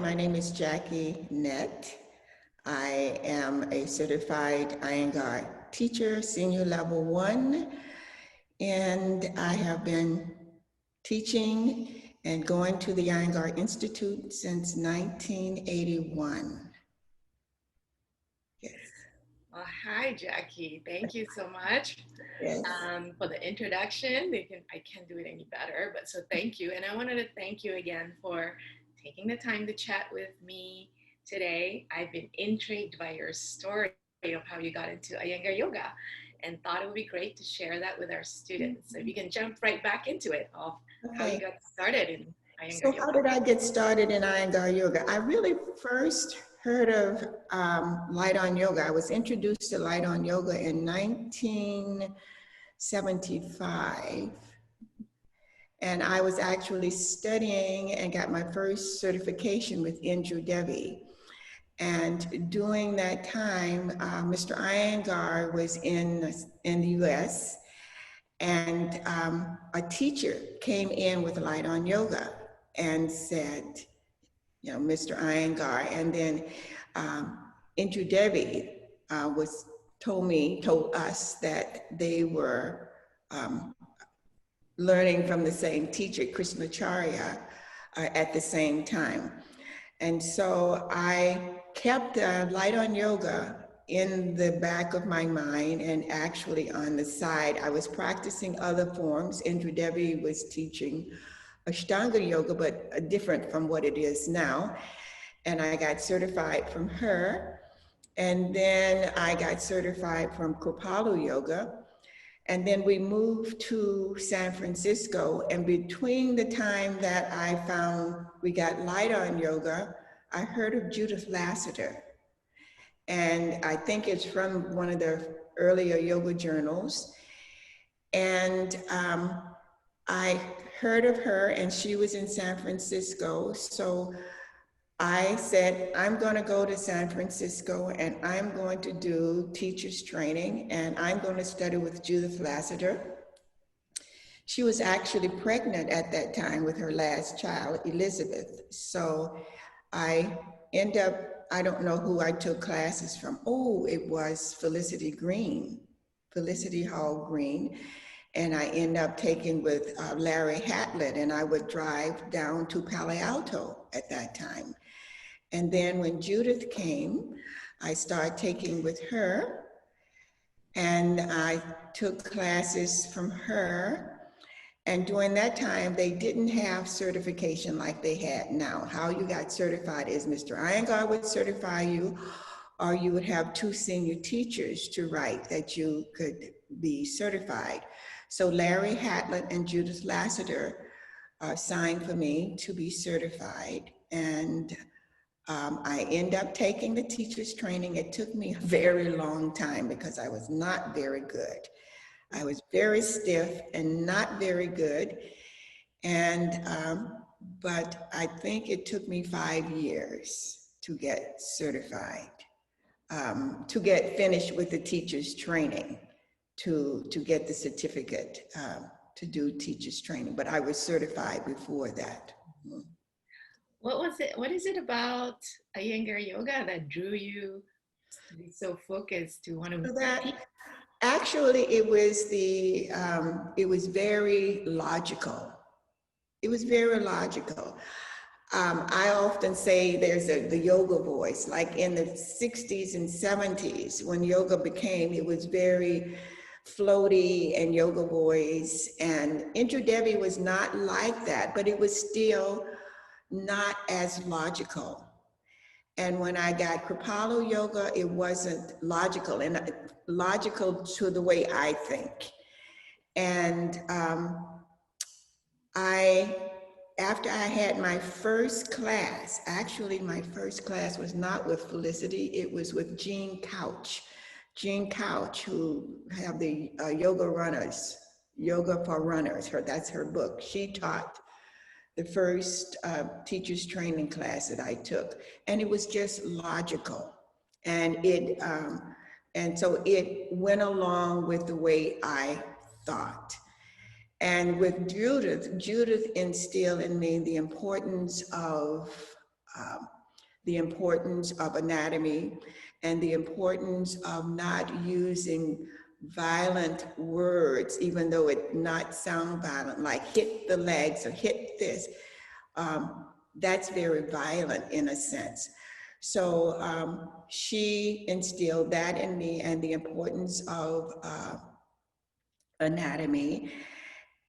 my name is Jaki Nett. I am a certified Iyengar teacher, senior level 1, and I have been teaching and going to the Iyengar Institute since 1981. Yes. Well, hi, Jackie. Thank you so much Yes. for the introduction. I can't do it any better, but so thank you. And I wanted to thank you again for taking the time to chat with me today. I've been intrigued by your story of how you got into Iyengar Yoga and thought it would be great to share that with our students. So if you can jump right back into it of how you got started in Iyengar So Yoga. how did I get started in Iyengar Yoga? I really first heard of Light on Yoga. I was introduced to Light on Yoga in 1975. And I was actually studying and got my first certification with Indra Devi. And during that time, Mr. Iyengar was in the US, and a teacher came in with Light on Yoga and said, you know, Mr. Iyengar, and then Indra Devi told us that they were learning from the same teacher, Krishnacharya, at the same time. And so I kept Light on Yoga in the back of my mind, and actually on the side, I was practicing other forms. Indra Devi was teaching Ashtanga Yoga, but different from what it is now. And I got certified from her. And then I got certified from Kripalu Yoga. And then we moved to San Francisco. And between the time that I found we got Light on Yoga, I heard of Judith Lassiter. And I think it's from one of the earlier yoga journals. And I heard of her, and she was in San Francisco. So I said, I'm going to go to San Francisco and I'm going to do teachers training, and I'm going to study with Judith Lassiter. She was actually pregnant at that time with her last child, Elizabeth. So I don't know who I took classes from. Oh, it was Felicity Hall Green. And I ended up taking with Larry Hatlett, and I would drive down to Palo Alto at that time. And then when Judith came, I started taking with her, and I took classes from her. And during that time, they didn't have certification like they had now. How you got certified is Mr. Iyengar would certify you, or you would have 2 senior teachers to write that you could be certified. So Larry Hatlett and Judith Lassiter signed for me to be certified. And I ended up taking the teacher's training. It took me a very long time because I was not very good. I was very stiff and not very good. And, but I think it took me 5 years to get certified, to get finished with the teacher's training, to get the certificate to do teacher's training. But I was certified before that. What is it about Iyengar Yoga that drew you to be so focused to want to teach? Actually, it was very logical. It was very logical. I often say there's the yoga voice, like in the 60s and 70s when yoga became, it was very floaty and yoga voice. And Indra Devi was not like that, but it was still not as logical. And when I got Kripalu Yoga, it wasn't logical, and logical to the way I think. And after I had my first class, actually my first class was not with Felicity, it was with Jean Couch. Jean Couch, who have the Yoga for Runners, that's her book. She taught the first teacher's training class that I took, and it was just logical, and so it went along with the way I thought. And with Judith instilled in me the importance of the importance of anatomy and the importance of not using violent words, even though it not sound violent, like hit the legs or hit this. That's very violent in a sense. So she instilled that in me and the importance of anatomy.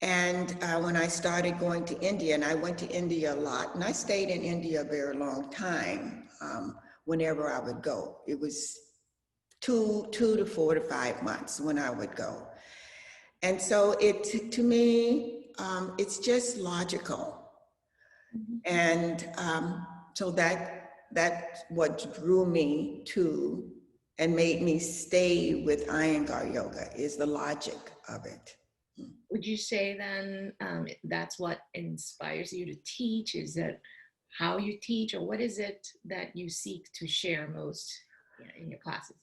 And when I started going to India, and I went to India a lot, and I stayed in India a very long time whenever I would go. It was two to 4 to 5 months when I would go. And so to me, it's just logical. And so that's what drew me to and made me stay with Iyengar Yoga, is the logic of it. Would you say then that's what inspires you to teach? Is it how you teach, or what is it that you seek to share most in your classes?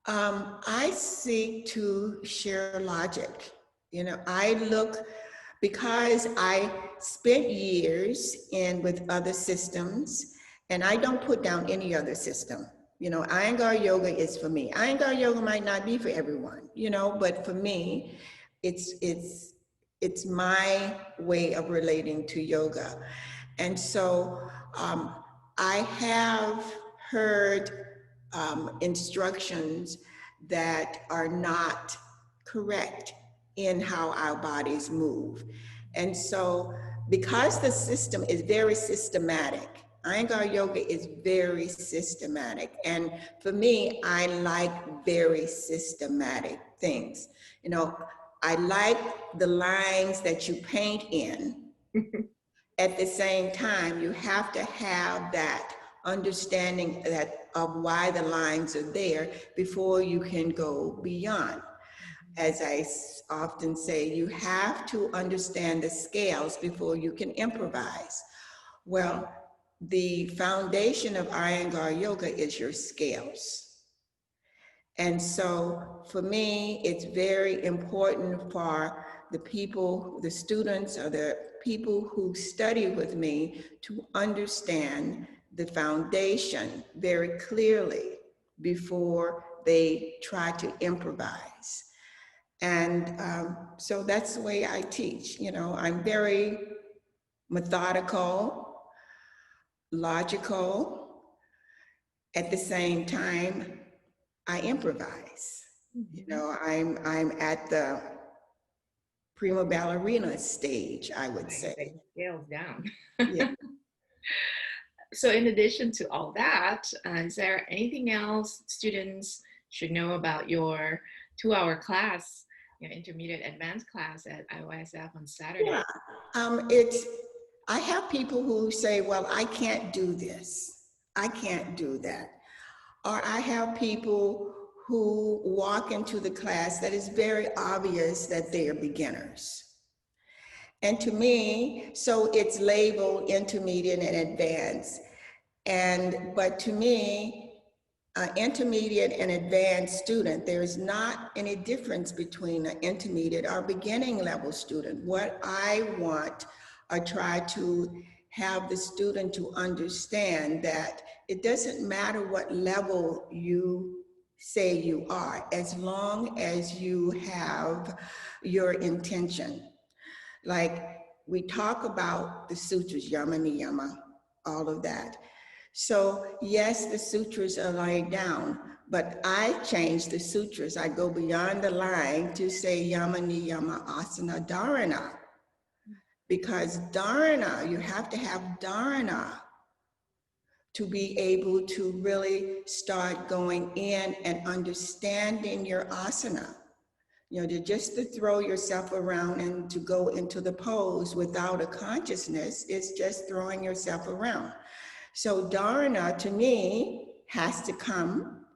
I seek to share logic. You know, because I spent years with other systems, and I don't put down any other system. You know, Iyengar Yoga is for me. Iyengar Yoga might not be for everyone, you know, but for me, it's my way of relating to yoga. And so I have heard instructions that are not correct in how our bodies move. And so because the system is very systematic, Iyengar Yoga is very systematic. And for me, I like very systematic things. You know, I like the lines that you paint in. At the same time, you have to have that understanding of why the lines are there before you can go beyond. As I often say, you have to understand the scales before you can improvise. Well, the foundation of Iyengar Yoga is your scales. And so for me, it's very important for the people, the students, or the people who study with me to understand the foundation very clearly before they try to improvise. And so that's the way I teach. You know, I'm very methodical, logical. At the same time, I improvise. You know, I'm at the prima ballerina stage, I would say. Scales down. Yeah. So in addition to all that, is there anything else students should know about your 2-hour class, your intermediate advanced class at IYISF on Saturday? Yeah. I have people who say, well, I can't do this. I can't do that. Or I have people who walk into the class that is very obvious that they are beginners. And to me, so it's labeled intermediate and advanced. But to me, intermediate and advanced student, there is not any difference between an intermediate or beginning level student. What I want or try to have the student to understand that it doesn't matter what level you say you are, as long as you have your intention. Like we talk about the sutras, yama niyama, all of that. So yes, the sutras are laid down, but I change the sutras. I go beyond the line to say yama niyama asana dharana. Because dharana, you have to have dharana to be able to really start going in and understanding your asana. You know, just to throw yourself around and to go into the pose without a consciousness is just throwing yourself around. So dharana, to me, has to come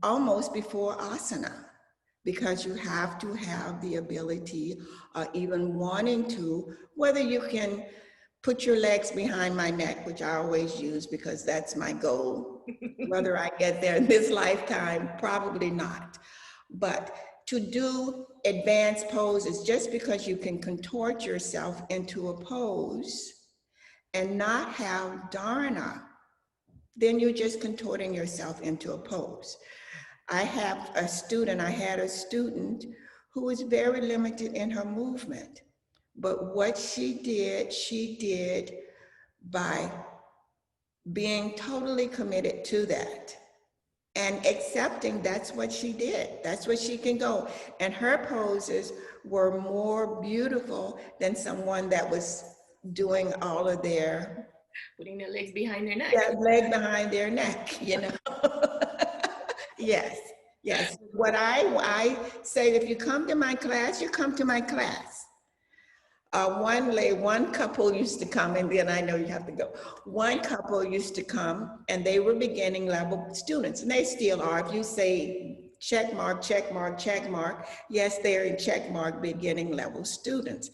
almost before asana, because you have to have the ability, even wanting to, whether you can put your legs behind my neck, which I always use because that's my goal. Whether I get there in this lifetime, probably not. But to do advanced poses, just because you can contort yourself into a pose and not have dharana, then you're just contorting yourself into a pose. I had a student who was very limited in her movement. But what she did by being totally committed to that and accepting that's what she did. That's what she can go. And her poses were more beautiful than someone that was doing all of their putting their legs behind their neck. leg behind their neck, you know. Yes, yes. What I say, if you come to my class, you come to my class. One couple used to come, and then I know you have to go. One couple used to come, and they were beginning level students, and they still are. If you say check mark, check mark, check mark, yes, they're in check mark beginning level students.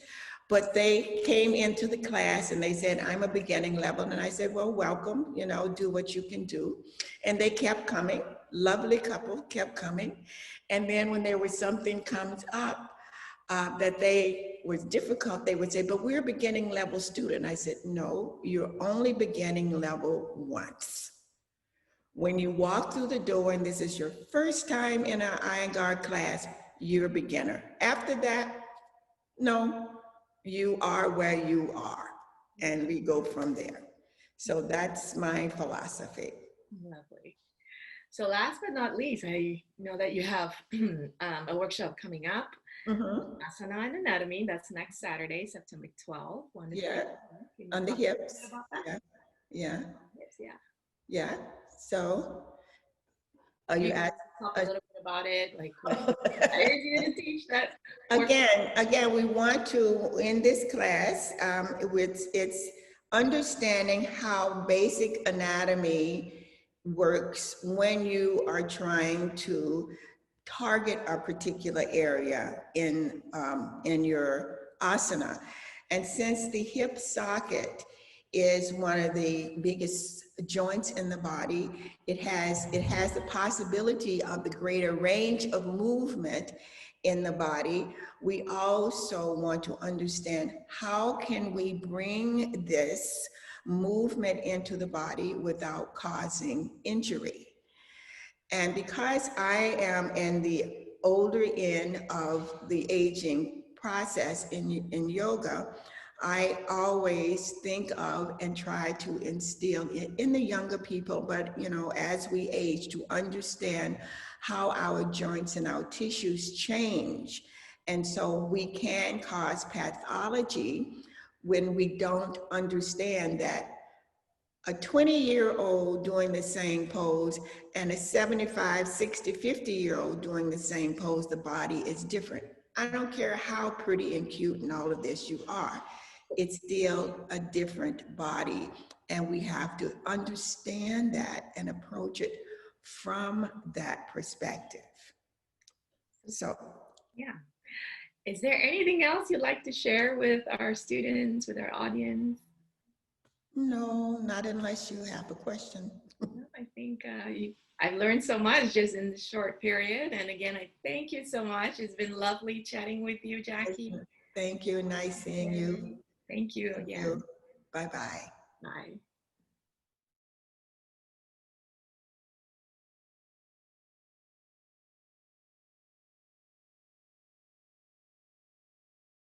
But they came into the class and they said, I'm a beginning level. And I said, well, welcome, you know, do what you can do. And they kept coming, lovely couple kept coming. And then when there was something comes up, that they was difficult, they would say, but we're a beginning level student. I said, no, you're only beginning level once. When you walk through the door and this is your first time in an Iyengar class, you're a beginner. After that, no, you are where you are, and we go from there. So that's my philosophy. Lovely. So last but not least, I know that you have a workshop coming up. Asana and Anatomy. That's next Saturday, September 12th. Yeah, on the hips. About that? Yeah. Yeah. Yeah. So, are you asking? Talk a little bit about it, like what inspired you to teach that? Again, we want to, in this class, it's understanding how basic anatomy works when you are trying to target a particular area in your asana. And since the hip socket is one of the biggest joints in the body, it has the possibility of the greater range of movement in the body. We also want to understand how can we bring this movement into the body without causing injury. And because I am in the older end of the aging process in yoga, I always think of and try to instill in the younger people, but you know, as we age, to understand how our joints and our tissues change. And so we can cause pathology when we don't understand that a 20-year-old doing the same pose and a 75, 60, 50-year-old doing the same pose, the body is different. I don't care how pretty and cute and all of this you are, it's still a different body. And we have to understand that and approach it from that perspective. So, yeah. Is there anything else you'd like to share with our students, with our audience? No, not unless you have a question. I think I've learned so much just in this short period. And again, I thank you so much. It's been lovely chatting with you, Jaki. Thank you. Nice seeing you. Thank you again. Bye-bye. Bye.